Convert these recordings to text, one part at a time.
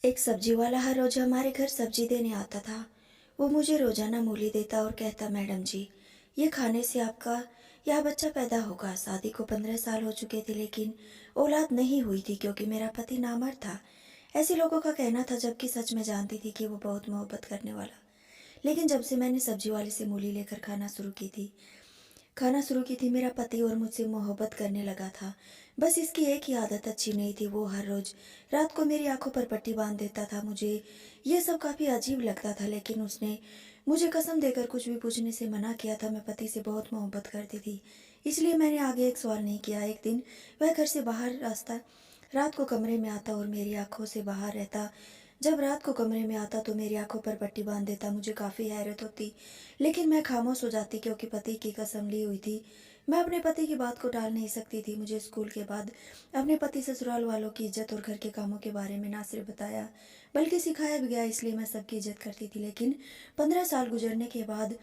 एक सब्जी वाला हर रोज हमारे घर सब्जी देने आता था। वो मुझे रोजाना मूली देता और कहता, मैडम जी, ये खाने से आपका यह बच्चा पैदा होगा। शादी को 15 साल हो चुके थे, लेकिन औलाद नहीं हुई थी क्योंकि मेरा पति नामर्द था। ऐसे लोगों का कहना था, जबकि सच में जानती थी कि वो बहुत मोहब्बत करने वाला। लेकिन जब से मैंने सब्जी वाले से मूली लेकर खाना शुरू की थी, मेरा पति और मुझसे मोहब्बत करने लगा था। बस इसकी एक ही आदत अच्छी नहीं थी, वो हर रोज रात को मेरी आंखों पर पट्टी बांध देता था। मुझे ये सब काफ़ी अजीब लगता था, लेकिन उसने मुझे कसम देकर कुछ भी पूछने से मना किया था। मैं पति से बहुत मोहब्बत करती थी, इसलिए मैंने आगे एक सवाल नहीं किया। एक दिन वह घर से बाहर रास्ता रात को कमरे में आता और मेरी आंखों से बाहर रहता। जब रात को कमरे में आता तो मेरी आंखों पर पट्टी बांध देता। मुझे काफ़ी हैरत होती, लेकिन मैं खामोश हो जाती क्योंकि पति की कसम ली हुई थी। मैं अपने पति की बात को टाल नहीं सकती थी। मुझे स्कूल के बाद अपने पति ससुराल वालों की इज्जत और घर के कामों के बारे में ना सिर्फ बताया, बल्कि सिखाया भी गया, इसलिए मैं सबकी इज्जत करती थी। लेकिन 15 साल गुजरने के बाद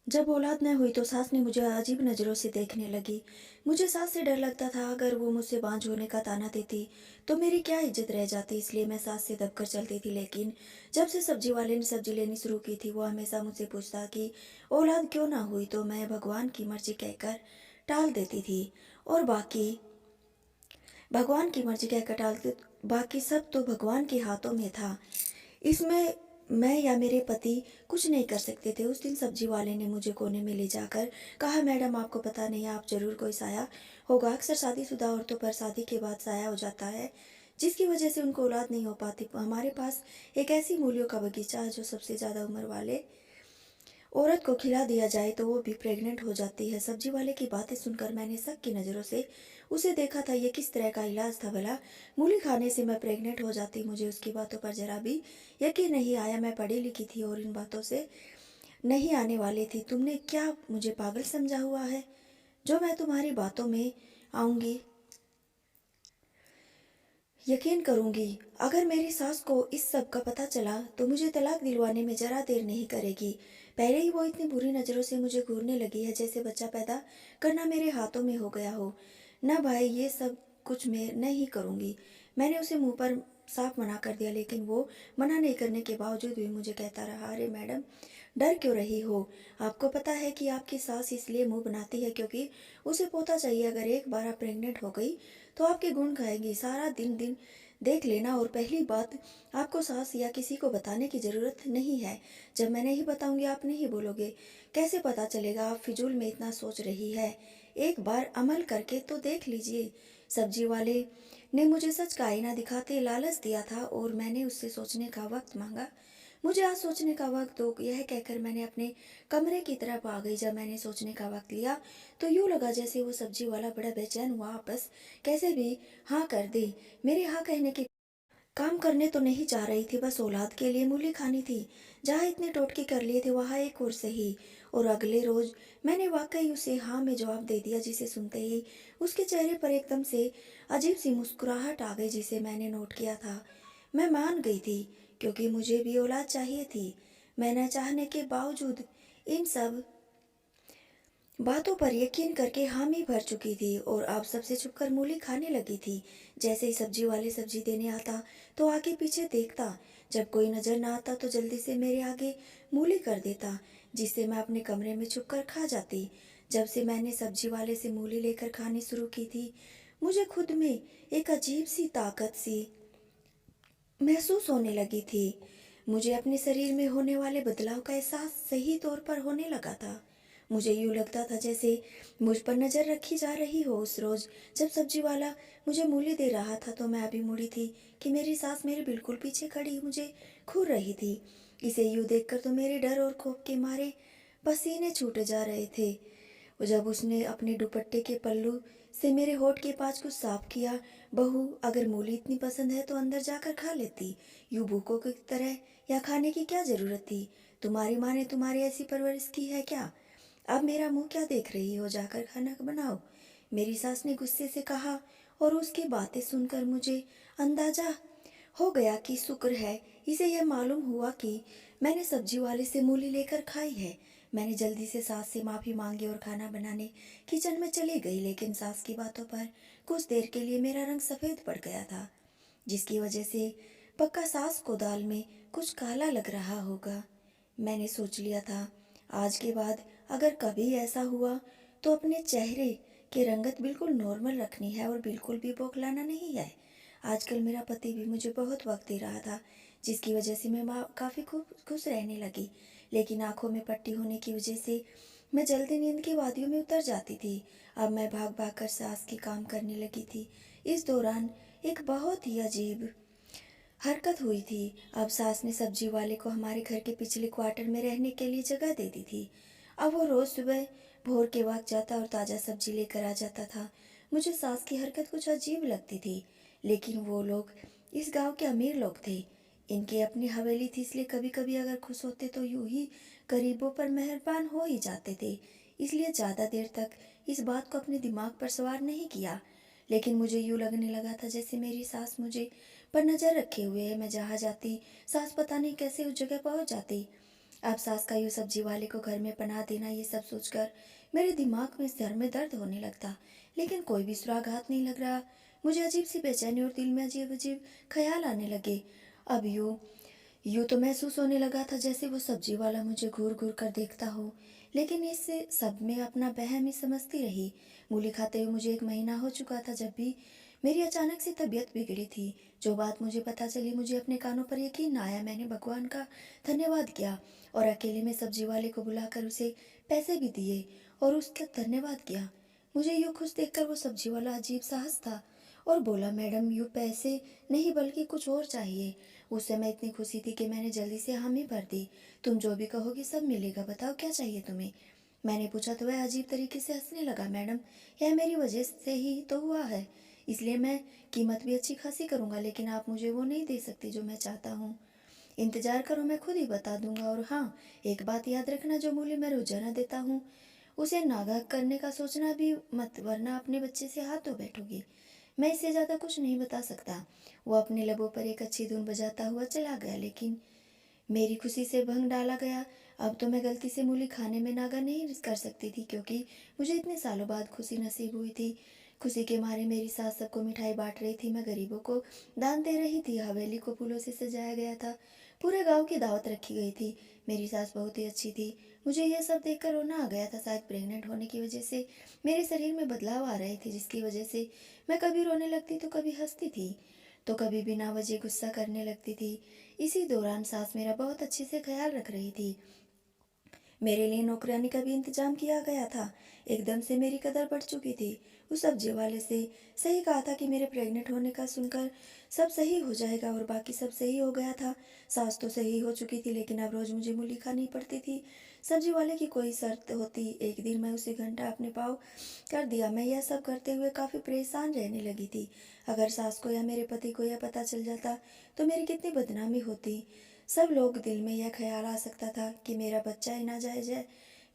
जब औलाद न हुई तो सास ने मुझे अजीब नज़रों से देखने लगी। मुझे सास से डर लगता था, अगर वो मुझसे बांझ होने का ताना देती तो मेरी क्या इज्जत रह जाती, इसलिए मैं सास से दबकर चलती थी। लेकिन जब से सब्जी वाले ने सब्जी लेनी शुरू की थी, वो हमेशा मुझसे पूछता कि औलाद क्यों ना हुई, तो मैं भगवान की मर्जी कहकर टाल देती थी। और भगवान की मर्जी कहकर टालते बाकी सब तो भगवान के हाथों में था। इसमें मैं या मेरे पति कुछ नहीं कर सकते थे। उस दिन सब्जी वाले ने मुझे कोने में ले जाकर कहा, मैडम आपको पता नहीं, आप जरूर कोई साया होगा। अक्सर शादीशुदा औरतों पर शादी के बाद साया हो जाता है, जिसकी वजह से उनको औलाद नहीं हो पाती। हमारे पास एक ऐसी मूलियों का बगीचा है जो सबसे ज़्यादा उम्र वाले औरत को खिला दिया जाए तो वो भी प्रेग्नेंट हो जाती है। सब्जी वाले की बातें सुनकर मैंने शक की नज़रों से उसे देखा था। ये किस तरह का इलाज था भला? मूली खाने से मैं प्रेग्नेंट हो जाती? मुझे उसकी बातों पर जरा भी यकीन नहीं आया। मैं पढ़ी लिखी थी और इन बातों से नहीं आने वाली थी। तुमने क्या मुझे पागल समझा हुआ है जो मैं तुम्हारी बातों में आऊंगी, यकीन करूंगी? अगर मेरी सास को इस सब का पता चला तो मुझे तलाक दिलवाने में जरा देर नहीं करेगी। पहले ही वो इतनी बुरी नज़रों से मुझे घूरने लगी है, जैसे बच्चा पैदा करना मेरे हाथों में हो गया हो। ना भाई, ये सब कुछ मैं नहीं करूंगी। मैंने उसे मुंह पर साफ मना कर दिया, लेकिन वो मना नहीं करने के बावजूद भी मुझे कहता रहा, अरे मैडम, डर क्यों रही हो? आपको पता है कि आपकी सास इसलिए मुंह बनाती है क्योंकि उसे पोता चाहिए। अगर एक बार आप प्रेग्नेंट हो गई तो आपके गुण गाएंगी, सारा दिन दिन देख लेना। और पहली बात, आपको सास या किसी को बताने की ज़रूरत नहीं है। जब मैं नहीं बताऊंगी आप नहीं बोलोगे, कैसे पता चलेगा? आप फिजूल में इतना सोच रही है, एक बार अमल करके तो देख लीजिए। सब्जी वाले ने मुझे सच का आईना दिखाते लालच दिया था और मैंने उससे सोचने का वक्त मांगा। मुझे आज सोचने का वक्त दो, यह कहकर मैंने अपने कमरे की तरफ आ गई। जब मैंने सोचने का वक्त लिया तो यूं लगा जैसे वो सब्जी वाला बड़ा बेचैन हुआ, आपस कैसे भी हाँ कर दे। मेरे हाँ कहने की काम करने तो नहीं चाह रही थी, बस औलाद के लिए मूली खानी थी। जहाँ इतने टोटके कर लिए थे वहाँ एक और सही। और अगले रोज मैंने वाकई उसे हाँ में जवाब दे दिया, जिसे सुनते ही उसके चेहरे पर एकदम से अजीब सी मुस्कुराहट आ गई, जिसे मैंने नोट किया था। मैं मान गई थी क्योंकि मुझे भी औलाद चाहिए थी। मैं न चाहने के बावजूद इन सब बातों पर यकीन करके हामी भर चुकी थी और अब सबसे छुपकर मूली खाने लगी थी। जैसे ही सब्जी वाले सब्जी देने आता तो आगे पीछे देखता, जब कोई नजर ना आता तो जल्दी से मेरे आगे मूली कर देता, जिससे मैं अपने कमरे में छुपकर खा जाती। जब से मैंने सब्जी वाले से मूली लेकर खानी शुरू की थी, मुझे खुद में एक अजीब सी ताकत सी महसूस होने लगी थी। मुझे अपने शरीर में होने वाले बदलाव का एहसास सही तौर पर होने लगा था। मुझे यूँ लगता था जैसे मुझ पर नज़र रखी जा रही हो। उस रोज़ जब सब्जी वाला मुझे मूली दे रहा था तो मैं अभी मुड़ी थी कि मेरी सास मेरे बिल्कुल पीछे खड़ी मुझे घूर रही थी। इसे यूँ देखकर तो मेरे डर और खौफ के मारे पसीने छूटे जा रहे थे। जब उसने अपने दुपट्टे के पल्लू से मेरे होठ के पास कुछ साफ किया, बहू, अगर मूली इतनी पसंद है तो अंदर जाकर खा लेती, यूं भूखों की तरह। या खाने की क्या जरूरत थी? तुम्हारी माँ ने तुम्हारी ऐसी परवरिश की है क्या? अब मेरा मुंह क्या देख रही हो, जाकर खाना बनाओ, मेरी सास ने गुस्से से कहा। और उसकी बातें सुनकर मुझे अंदाजा हो गया कि शुक्र है इसे यह मालूम हुआ कि मैंने सब्जी वाले से मूली लेकर खाई है। मैंने जल्दी से सास से माफ़ी मांगी और खाना बनाने किचन में चली गई, लेकिन सास की बातों पर कुछ देर के लिए मेरा रंग सफ़ेद पड़ गया था, जिसकी वजह से पक्का सास को दाल में कुछ काला लग रहा होगा। मैंने सोच लिया था, आज के बाद अगर कभी ऐसा हुआ तो अपने चेहरे की रंगत बिल्कुल नॉर्मल रखनी है और बिल्कुल भी बौखलाना नहीं है। आजकल मेरा पति भी मुझे बहुत वक्त दे रहा था, जिसकी वजह से मैं काफ़ी खुश रहने लगी, लेकिन आंखों में पट्टी होने की वजह से मैं जल्दी नींद की वादियों में उतर जाती थी। अब मैं भाग भाग कर सास की काम करने लगी थी। इस दौरान एक बहुत ही अजीब हरकत हुई थी। अब सास ने सब्जी वाले को हमारे घर के पिछले क्वार्टर में रहने के लिए जगह दे दी थी। अब वो रोज़ सुबह भोर के वक्त जाता और ताज़ा सब्जी लेकर आ जाता था। मुझे सास की हरकत कुछ अजीब लगती थी, लेकिन वो लोग इस गांव के अमीर लोग थे। इनकी अपनी हवेली थी, इसलिए कभी कभी अगर खुश होते तो यूं ही गरीबों पर मेहरबान हो ही जाते थे। इसलिए ज़्यादा देर तक इस बात को अपने दिमाग पर सवार नहीं किया, लेकिन मुझे यूँ लगने लगा था जैसे मेरी सास मुझे पर नज़र रखे हुए है। मैं जहाँ जाती सास पता नहीं कैसे उस जगह पहुँच जाती। अब सास का यूँ सब्जी वाले को घर में पनाह देना, ये सब सोचकर मेरे दिमाग में सर में दर्द होने लगता, लेकिन कोई भी सुराग हाथ नहीं लग रहा। मुझे अजीब सी बेचैनी और दिल में अजीब अजीब ख्याल आने लगे। अब यूँ तो महसूस होने लगा था जैसे वो सब्जी वाला मुझे घूर घूर कर देखता हो, लेकिन इससे सब में अपना वहम ही समझती रही। मूली खाते हुए मुझे 1 महीना हो चुका था जब भी मेरी अचानक से तबीयत बिगड़ी थी। जो बात मुझे पता चली, मुझे अपने कानों पर यकीन ना आया। मैंने भगवान का धन्यवाद किया और अकेले में सब्जी वाले को बुलाकर उसे पैसे भी दिए और उसका धन्यवाद किया। मुझे यूँ खुश देखकर वो सब्जी वाला अजीब सा हंसा और बोला, मैडम यूँ पैसे नहीं बल्कि कुछ और चाहिए। उस समय इतनी खुशी थी कि मैंने जल्दी से हामी भर दी। तुम जो भी कहोगी सब मिलेगा, बताओ क्या चाहिए तुम्हें। मैंने पूछा तो वह अजीब तरीके से हंसने लगा। मैडम, यह मेरी वजह से ही तो हुआ है, इसलिए मैं कीमत भी अच्छी खासी करूँगा, लेकिन आप मुझे वो नहीं दे सकती जो मैं चाहता हूँ। इंतजार करो, मैं खुद ही बता दूंगा। और हाँ, एक बात याद रखना, जो मूल्य मैं रोजाना देता हूँ उसे नागा करने का सोचना भी मत, वरना अपने बच्चे से हाथ धो बैठोगी। मैं इससे ज़्यादा कुछ नहीं बता सकता। वो अपने लबों पर एक अच्छी धुन बजाता हुआ चला गया, लेकिन मेरी खुशी से भंग डाला गया। अब तो मैं गलती से मूली खाने में नागा नहीं कर सकती थी, क्योंकि मुझे इतने सालों बाद खुशी नसीब हुई थी। खुशी के मारे मेरी सास सबको मिठाई बांट रही थी, मैं गरीबों को दान दे रही थी। हवेली को फूलों से सजाया गया था, पूरे गांव की दावत रखी गई थी। मेरी सास बहुत ही अच्छी थी। मुझे यह सब देखकर रोना आ गया था। शायद प्रेग्नेंट होने की वजह से मेरे शरीर में बदलाव आ रहे थे, जिसकी वजह से मैं कभी रोने लगती तो कभी हंसती थी, तो कभी बिना वजह गुस्सा करने लगती थी। इसी दौरान सास मेरा बहुत अच्छे से ख्याल रख रही थी। मेरे लिए नौकरानी का भी इंतजाम किया गया था। एकदम से मेरी कदर बढ़ चुकी थी। उस सब्जी वाले से सही कहा था कि मेरे प्रेग्नेंट होने का सुनकर सब सही हो जाएगा, और बाकी सब सही हो गया था। सास तो सही हो चुकी थी, लेकिन अब रोज़ मुझे मूली खानी पड़ती थी। सब्जी वाले की कोई शर्त होती। एक दिन मैं उसे घंटा अपने पाँव कर दिया। मैं यह सब करते हुए काफ़ी परेशान रहने लगी थी। अगर सास को या मेरे पति को यह पता चल जाता तो मेरी कितनी बदनामी होती। सब लोग दिल में यह ख्याल आ सकता था कि मेरा बच्चा ही नाजायज है।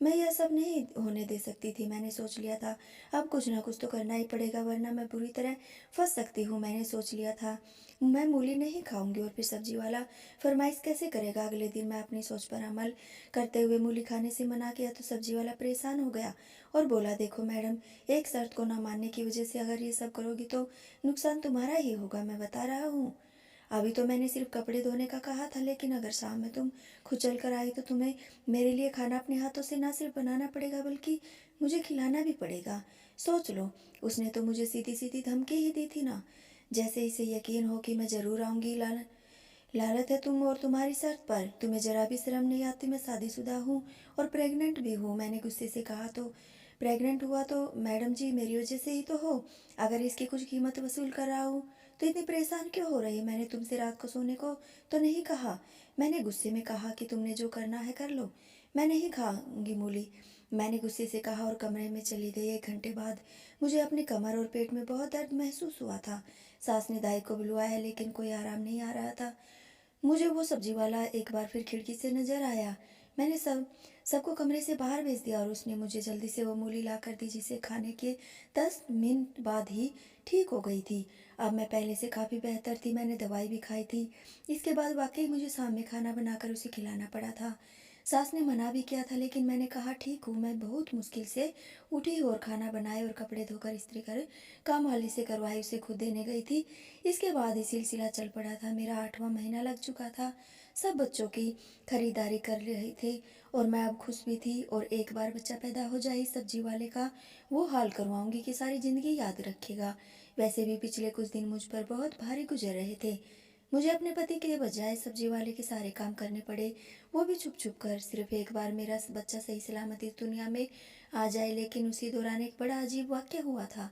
मैं यह सब नहीं होने दे सकती थी। मैंने सोच लिया था, अब कुछ ना कुछ तो करना ही पड़ेगा, वरना मैं बुरी तरह फंस सकती हूँ। मैंने सोच लिया था, मैं मूली नहीं खाऊंगी और फिर सब्जी वाला फरमाइश कैसे करेगा। अगले दिन मैं अपनी सोच पर अमल करते हुए मूली खाने से मना किया, तो सब्जी वाला परेशान हो गया और बोला, देखो मैडम, एक शर्त को ना मानने की वजह से अगर ये सब करोगी तो नुकसान तुम्हारा ही होगा, मैं बता रहा हूँ। अभी तो मैंने सिर्फ कपड़े धोने का कहा था, लेकिन अगर शाम में तुम खुद चल कर आई तो तुम्हें मेरे लिए खाना अपने हाथों से ना सिर्फ बनाना पड़ेगा, बल्कि मुझे खिलाना भी पड़ेगा। सोच लो, उसने तो मुझे सीधी सीधी धमकी ही दी थी ना। जैसे इसे यकीन हो कि मैं ज़रूर आऊँगी। लालत है तुम और तुम्हारी शर्त पर। तुम्हें जरा भी शर्म नहीं आती। मैं शादीशुदा हूँ और प्रेग्नेंट भी हूँ। मैंने गुस्से से कहा, तो प्रेग्नेंट हुआ तो मैडम जी मेरी वजह से ही तो हो। अगर इसकी कुछ कीमत वसूल कर रहा हूँ तो इतनी परेशान क्यों हो रही। मैंने तुमसे रात को सोने को तो नहीं कहा। मैंने गुस्से में कहा कि तुमने जो करना है कर लो, मैं नहीं खाऊंगी मूली, मैंने गुस्से से कहा और कमरे में चली गई। 1 घंटे बाद मुझे अपने कमर और पेट में बहुत दर्द महसूस हुआ था। सास ने दाई को बुलवाया है, लेकिन कोई आराम नहीं आ रहा था। मुझे वो सब्जी वाला एक बार फिर खिड़की से नजर आया। मैंने सबको कमरे से बाहर भेज दिया और उसने मुझे जल्दी से वो मूली ला कर दी, जिसे खाने के 10 मिनट बाद ही ठीक हो गई थी। अब मैं पहले से काफ़ी बेहतर थी। मैंने दवाई भी खाई थी। इसके बाद वाकई मुझे शाम में खाना बनाकर उसे खिलाना पड़ा था। सास ने मना भी किया था, लेकिन मैंने कहा ठीक हूँ। मैं बहुत मुश्किल से उठी और खाना बनाए और कपड़े धोकर इस्त्री कर काम वाली से करवाई, उसे खुद देने गई थी। इसके बाद ही सिलसिला चल पड़ा था। मेरा 8वां महीना लग चुका था। सब बच्चों की खरीदारी कर रहे थे और मैं अब खुश भी थी। और एक बार बच्चा पैदा हो जाए, सब्जी वाले का वो हाल करवाऊंगी कि सारी जिंदगी याद रखेगा। वैसे भी पिछले कुछ दिन मुझ पर बहुत भारी गुजर रहे थे। मुझे अपने पति के बजाय सब्जी वाले के सारे काम करने पड़े, वो भी छुप छुप कर। सिर्फ एक बार मेरा बच्चा सही सलामत इस दुनिया में आ जाए, लेकिन उसी दौरान एक बड़ा अजीब वाक्य हुआ था।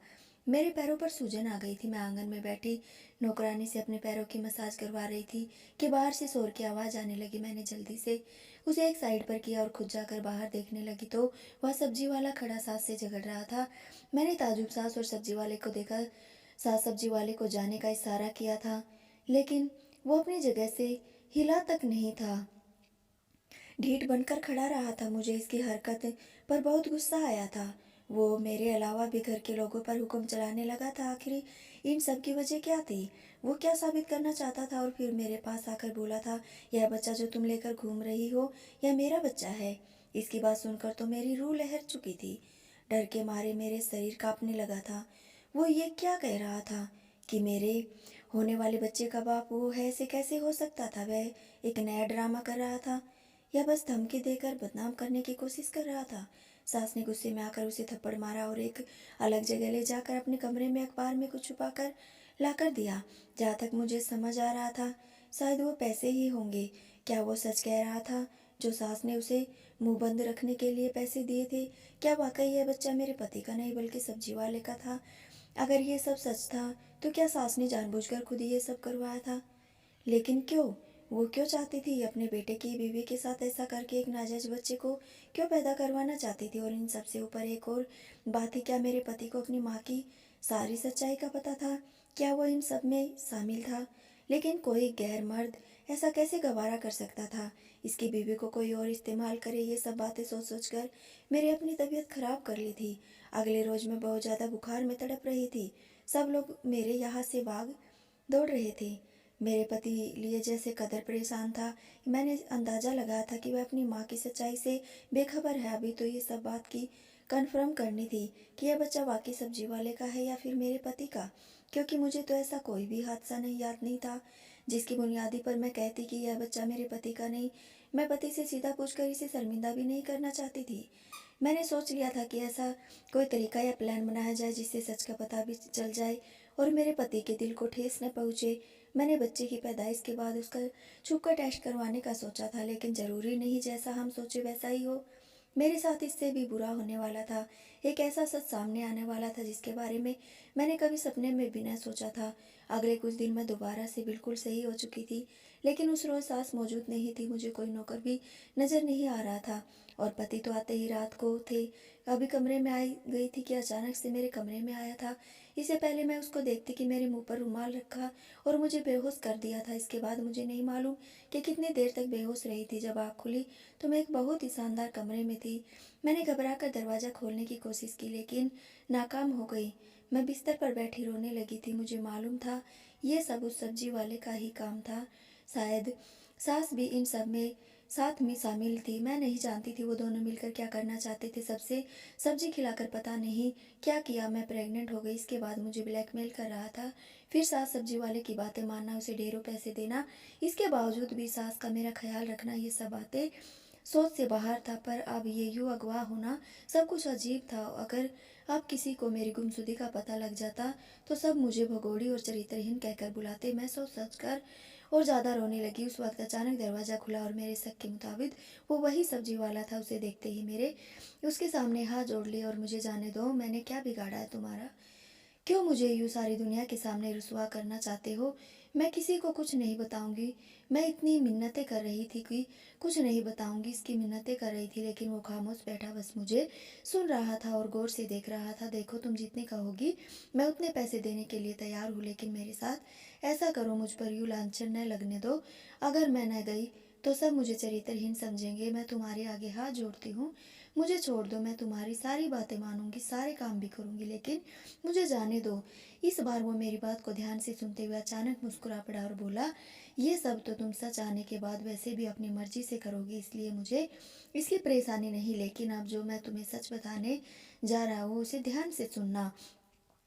मेरे पैरों पर सूजन आ गई थी। मैं आंगन में बैठी नौकरानी से अपने पैरों की मसाज करवा रही थी कि बाहर से शोर की आवाज़ आने लगी। मैंने जल्दी से उसे एक साइड पर किया और खुद जाकर बाहर देखने लगी तो वह सब्जी वाला खड़ा सास से झगड़ रहा था। मैंने ताजुब सास और सब्जी वाले को देखा। सास सब्जी वाले को जाने का इशारा किया था, लेकिन वो अपनी जगह से हिला तक नहीं था, ढीठ बनकर खड़ा रहा था। मुझे इसकी हरकत पर बहुत गुस्सा आया था। वो मेरे अलावा भी घर के लोगों पर हुक्म चलाने लगा था। आखिर इन सब की वजह क्या थी? वो क्या साबित करना चाहता था? और फिर मेरे पास आकर बोला था, यह बच्चा जो तुम लेकर घूम रही हो, यह मेरा बच्चा है। इसकी बात सुनकर तो मेरी रूह लहर चुकी थी। डर के मारे मेरे शरीर कांपने लगा था। वो ये क्या कह रहा था कि मेरे होने वाले बच्चे का बाप वो है? ऐसे कैसे हो सकता था? वह एक नया ड्रामा कर रहा था या बस धमकी देकर बदनाम करने की कोशिश कर रहा था? सास ने गुस्से में आकर उसे थप्पड़ मारा और एक अलग जगह ले जाकर अपने कमरे में अखबार में कुछ छुपा कर ला कर दिया। जहाँ तक मुझे समझ आ रहा था, शायद वो पैसे ही होंगे। क्या वो सच कह रहा था जो सास ने उसे मुंह बंद रखने के लिए पैसे दिए थे? क्या वाकई यह बच्चा मेरे पति का नहीं बल्कि सब्जी वाले का था? अगर ये सब सच था तो क्या सास ने जानबूझकर खुद ही ये सब करवाया था? लेकिन क्यों? वो क्यों चाहती थी अपने बेटे की बीवी के साथ ऐसा करके एक नाजायज बच्चे को क्यों पैदा करवाना चाहती थी? और इन सबसे ऊपर एक और बात थी, क्या मेरे पति को अपनी माँ की सारी सच्चाई का पता था? क्या वो इन सब में शामिल था? लेकिन कोई गैर मर्द ऐसा कैसे गवारा कर सकता था? इसकी बीवी को कोई और इस्तेमाल करे? ये सब बातें सोच सोच कर मेरी अपनी तबीयत खराब कर ली थी। अगले रोज मैं बहुत ज़्यादा बुखार में तड़प रही थी। सब लोग मेरे यहाँ से भाग दौड़ रहे थे। मेरे पति लिए जैसे कदर परेशान था। मैंने अंदाज़ा लगाया था कि वह अपनी माँ की सच्चाई से बेखबर है। अभी तो ये सब बात की कन्फर्म करनी थी कि यह बच्चा वाकई सब्जी वाले का है या फिर मेरे पति का, क्योंकि मुझे तो ऐसा कोई भी हादसा नहीं याद नहीं था जिसकी बुनियादी पर मैं कहती कि यह बच्चा मेरे पति का नहीं। मैं पति से सीधा पूछकर इसे शर्मिंदा भी नहीं करना चाहती थी। मैंने सोच लिया था कि ऐसा कोई तरीका या प्लान बनाया जाए जिससे सच का पता भी चल जाए और मेरे पति के दिल को ठेस न पहुँचे। मैंने बच्चे की पैदाइश के बाद उसका छुपकर टेस्ट करवाने का सोचा था, लेकिन ज़रूरी नहीं जैसा हम सोचे वैसा ही हो। मेरे साथ इससे भी बुरा होने वाला था। एक ऐसा सच सामने आने वाला था जिसके बारे में मैंने कभी सपने में भी न सोचा था। अगले कुछ दिन मैं दोबारा से बिल्कुल सही हो चुकी थी, लेकिन उस रोज़ सास मौजूद नहीं थी। मुझे कोई नौकर भी नज़र नहीं आ रहा था और पति तो आते ही रात को थे। अभी कमरे में आई गई थी कि अचानक से मेरे कमरे में आया था। इससे पहले मैं उसको देखती कि मेरे मुंह पर रुमाल रखा और मुझे बेहोश कर दिया था। इसके बाद मुझे नहीं मालूम कि कितनी देर तक बेहोश रही थी। जब आँख खुली तो मैं एक बहुत ही शानदार कमरे में थी। मैंने घबराकर दरवाज़ा खोलने की कोशिश की, लेकिन नाकाम हो गई। मैं बिस्तर पर बैठी रोने लगी थी। मुझे मालूम था ये सब उस सब्जी वाले का ही काम था। शायद सास भी इन सब में साथ में शामिल थी। मैं नहीं जानती थी वो दोनों मिलकर क्या करना चाहते थे। सबसे सब्जी खिलाकर पता नहीं क्या किया मैं प्रेग्नेंट हो गई। इसके बाद मुझे ब्लैकमेल कर रहा था। फिर सास सब्जी वाले की बातें मानना, उसे ढेरों पैसे देना, इसके बावजूद भी सास का मेरा ख्याल रखना, ये सब बातें सोच से बाहर था। पर अब ये यूँ अगवा होना सब कुछ अजीब था। अगर अब किसी को मेरी गुमशुदगी का पता लग जाता तो सब मुझे भगोड़ी और चरित्रहीन कहकर बुलाते। मैं सोच सोच कर और ज़्यादा रोने लगी। उस वक्त अचानक दरवाज़ा खुला और मेरे शक के मुताबिक वो वही सब्जी वाला था। उसे देखते ही मेरे उसके सामने हाथ जोड़ लिए और मुझे जाने दो, मैंने क्या बिगाड़ा है तुम्हारा? क्यों मुझे यूँ सारी दुनिया के सामने रुसवा करना चाहते हो? मैं किसी को कुछ नहीं बताऊंगी। मैं इतनी मिन्नतें कर रही थी कि कुछ नहीं बताऊंगी, इसकी मिन्नतें कर रही थी, लेकिन वो खामोश बैठा बस मुझे सुन रहा था और गौर से देख रहा था। देखो, तुम जितने कहोगी मैं उतने पैसे देने के लिए तैयार हूँ, लेकिन मेरे साथ ऐसा करो, मुझ पर यूँ लांछन न लगने दो। अगर मैं न गई तो सब मुझे चरित्रहीन समझेंगे। मैं तुम्हारे आगे हाथ जोड़ती हूँ, मुझे छोड़ दो, मैं तुम्हारी सारी बातें मानूंगी, सारे काम भी करूंगी, लेकिन मुझे जाने दो। इस बार वो मेरी बात को ध्यान से सुनते हुए अचानक मुस्कुरा पड़ा और बोला, ये सब तो तुम सच आने के बाद वैसे भी अपनी मर्जी से करोगी, इसलिए मुझे इसकी परेशानी नहीं, लेकिन अब जो मैं तुम्हें सच बताने जा रहा हूँ उसे ध्यान से सुनना,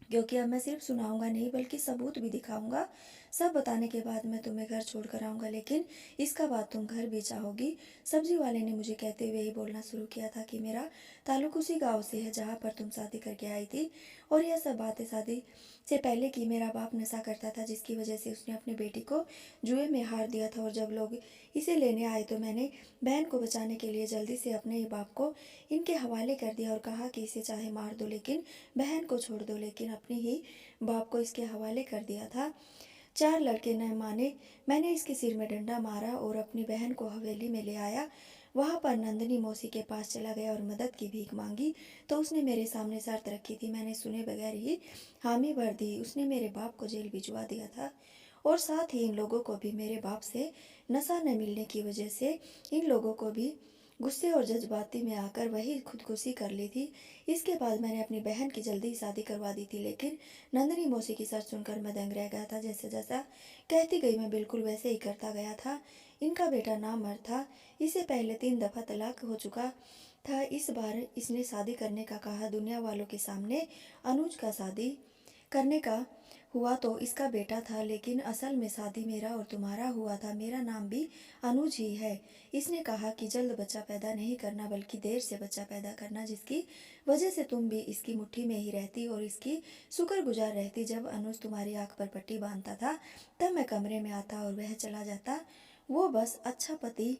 क्योंकि अब मैं सिर्फ सुनाऊंगा नहीं बल्कि सबूत भी दिखाऊंगा। सब बताने के बाद मैं तुम्हें घर छोड़ कर आऊंगा, लेकिन इसका बाद तुम घर भी चाहोगी। सब्जी वाले ने मुझे कहते हुए ही बोलना शुरू किया था कि मेरा ताल्लुक उसी गांव से है जहां पर तुम शादी करके आई थी, और यह सब बातें शादी से पहले की। मेरा बाप नशा करता था, जिसकी वजह से उसने अपनी बेटी को जुए में हार दिया था, और जब लोग इसे लेने आए तो मैंने बहन को बचाने के लिए जल्दी से अपने ही बाप को इनके हवाले कर दिया और कहा कि इसे चाहे मार दो लेकिन बहन को छोड़ दो, लेकिन अपने ही बाप को इसके हवाले कर दिया था। चार लड़के न माने, मैंने इसके सिर में डंडा मारा और अपनी बहन को हवेली में ले आया। वहां पर नंदनी मौसी के पास चला गया और मदद की भीख मांगी, तो उसने मेरे सामने शर्त रखी थी। मैंने सुने बगैर ही हामी भर दी। उसने मेरे बाप को जेल भिजवा दिया था, और साथ ही इन लोगों को भी मेरे बाप से नशा न मिलने की वजह से इन लोगों को भी गुस्से और जज्बाती में आकर वही खुदकुशी कर ली थी। इसके बाद मैंने अपनी बहन की जल्दी शादी करवा दी थी, लेकिन नंदनी मौसी की शर्त सुनकर मैं दंग रह गया था। जैसे जैसा कहती गई मैं बिल्कुल वैसे ही करता गया था। इनका बेटा नामर्द था, इसे पहले 3 दफा तलाक हो चुका था। इस बार इसने शादी करने का कहा दुनिया वालों के सामने। अनुज का शादी करने का हुआ तो इसका बेटा था, लेकिन असल में शादी मेरा और तुम्हारा हुआ था। मेरा नाम भी अनुज ही है। इसने कहा कि जल्द बच्चा पैदा नहीं करना बल्कि देर से बच्चा पैदा करना, जिसकी वजह से तुम भी इसकी मुट्ठी में ही रहती और इसकी शुक्रगुजार रहती। जब अनुज तुम्हारी आंख पर पट्टी बांधता था तब मैं कमरे में आता और वह चला जाता। वो बस अच्छा पति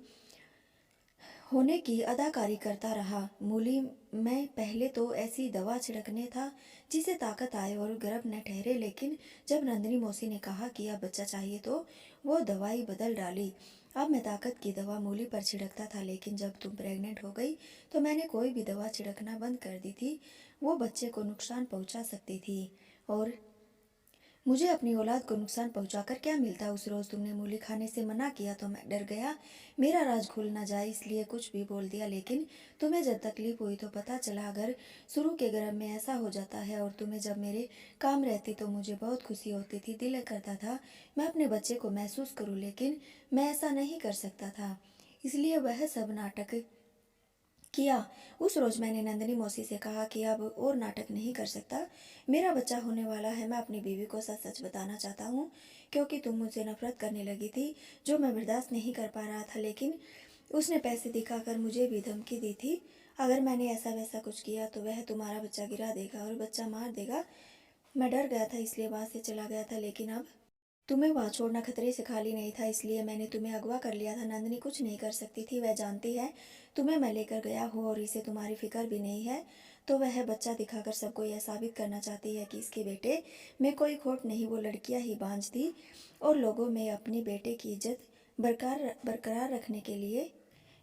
होने की अदाकारी करता रहा। मूली में पहले तो ऐसी दवा छिड़कने था जिसे ताकत आए और गर्भ न ठहरे, लेकिन जब नंदिनी मौसी ने कहा कि अब बच्चा चाहिए तो वो दवाई बदल डाली। अब मैं ताकत की दवा मूली पर छिड़कता था, लेकिन जब तुम प्रेग्नेंट हो गई तो मैंने कोई भी दवा छिड़कना बंद कर दी थी। वो बच्चे को नुकसान पहुंचा सकती थी, और मुझे अपनी औलाद को नुकसान पहुंचाकर क्या मिलता। उस रोज तुमने मूली खाने से मना किया तो मैं डर गया मेरा राज खुल ना जाए, इसलिए कुछ भी बोल दिया। लेकिन तुम्हें जब तकलीफ हुई तो पता चला अगर शुरू के गर्भ में ऐसा हो जाता है, और तुम्हें जब मेरे काम रहती तो मुझे बहुत खुशी होती थी। दिल करता था मैं अपने बच्चे को महसूस करूं, लेकिन मैं ऐसा नहीं कर सकता था, इसलिए वह सब नाटक किया। उस रोज मैंने नंदिनी मौसी से कहा कि अब और नाटक नहीं कर सकता, मेरा बच्चा होने वाला है। मैं अपनी बीवी को सच सच बताना चाहता हूँ, क्योंकि तुम मुझसे नफरत करने लगी थी जो मैं बर्दाश्त नहीं कर पा रहा था। लेकिन उसने पैसे दिखाकर मुझे भी धमकी दी थी, अगर मैंने ऐसा वैसा कुछ किया तो वह तुम्हारा बच्चा गिरा देगा और बच्चा मार देगा। मैं डर गया था इसलिए वहां से चला गया था, लेकिन अब तुम्हें वहां छोड़ना खतरे से खाली नहीं था, इसलिए मैंने तुम्हें अगवा कर लिया था। नंदिनी कुछ नहीं कर सकती थी, वह जानती है तुम्हें मैं लेकर गया हूँ और इसे तुम्हारी फिक्र भी नहीं है। तो वह बच्चा दिखाकर सबको यह साबित करना चाहती है कि इसके बेटे में कोई खोट नहीं। वो लड़कियां ही बांझ थी, और लोगों में अपनी बेटे की इज्जत बरकरार बरकरार रखने के लिए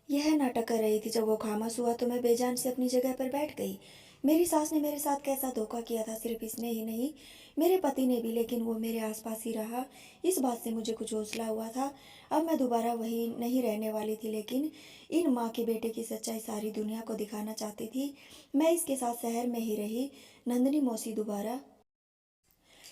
यह नाटक कर रही थी। जब वो खामोश हुआ तो मैं बेजान से अपनी जगह पर बैठ गई। मेरी सास ने मेरे साथ कैसा धोखा किया था, सिर्फ इसने ही नहीं मेरे पति ने भी, लेकिन वो मेरे आसपास ही रहा। इस बात से मुझे कुछ हौसला हुआ था। अब मैं दोबारा वही नहीं रहने वाली थी, लेकिन इन माँ के बेटे की सच्चाई सारी दुनिया को दिखाना चाहती थी। मैं इसके साथ शहर में ही रही। नंदिनी मौसी दोबारा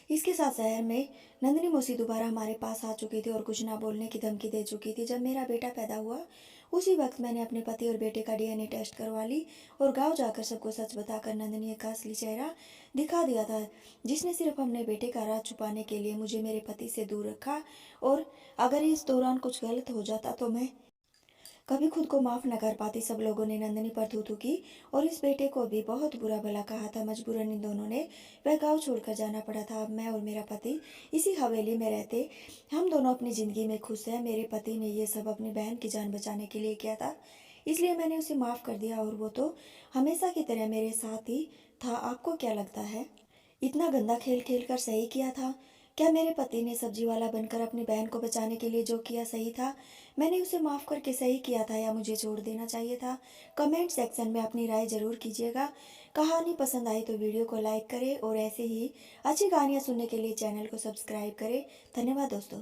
इसके साथ शहर में नंदिनी मौसी दोबारा हमारे पास आ चुकी थी और कुछ ना बोलने की धमकी दे चुकी थी। जब मेरा बेटा पैदा हुआ उसी वक्त मैंने अपने पति और बेटे का डीएनए टेस्ट करवा ली और गांव जाकर सबको सच बताकर नंदिनी का असली चेहरा दिखा दिया था, जिसने सिर्फ अपने बेटे का राज छुपाने के लिए मुझे मेरे पति से दूर रखा। और अगर इस दौरान कुछ गलत हो जाता तो मैं कभी खुद को माफ न कर पाती। सब लोगों ने नंदिनी पर थू थू की और इस बेटे को भी बहुत बुरा भला कहा था। मजबूरन इन दोनों ने वह गांव छोड़कर जाना पड़ा था। अब मैं और मेरा पति इसी हवेली में रहते। हम दोनों अपनी जिंदगी में खुश हैं। मेरे पति ने ये सब अपनी बहन की जान बचाने के लिए किया था, इसलिए मैंने उसे माफ कर दिया, और वो तो हमेशा की तरह मेरे साथ ही था। आपको क्या लगता है इतना गंदा खेल खेल कर सही किया था? क्या मेरे पति ने सब्जी वाला बनकर अपनी बहन को बचाने के लिए जो किया सही था? मैंने उसे माफ करके सही किया था, या मुझे छोड़ देना चाहिए था? कमेंट सेक्शन में अपनी राय जरूर कीजिएगा। कहानी पसंद आई तो वीडियो को लाइक करें और ऐसे ही अच्छी कहानियाँ सुनने के लिए चैनल को सब्सक्राइब करें। धन्यवाद दोस्तों।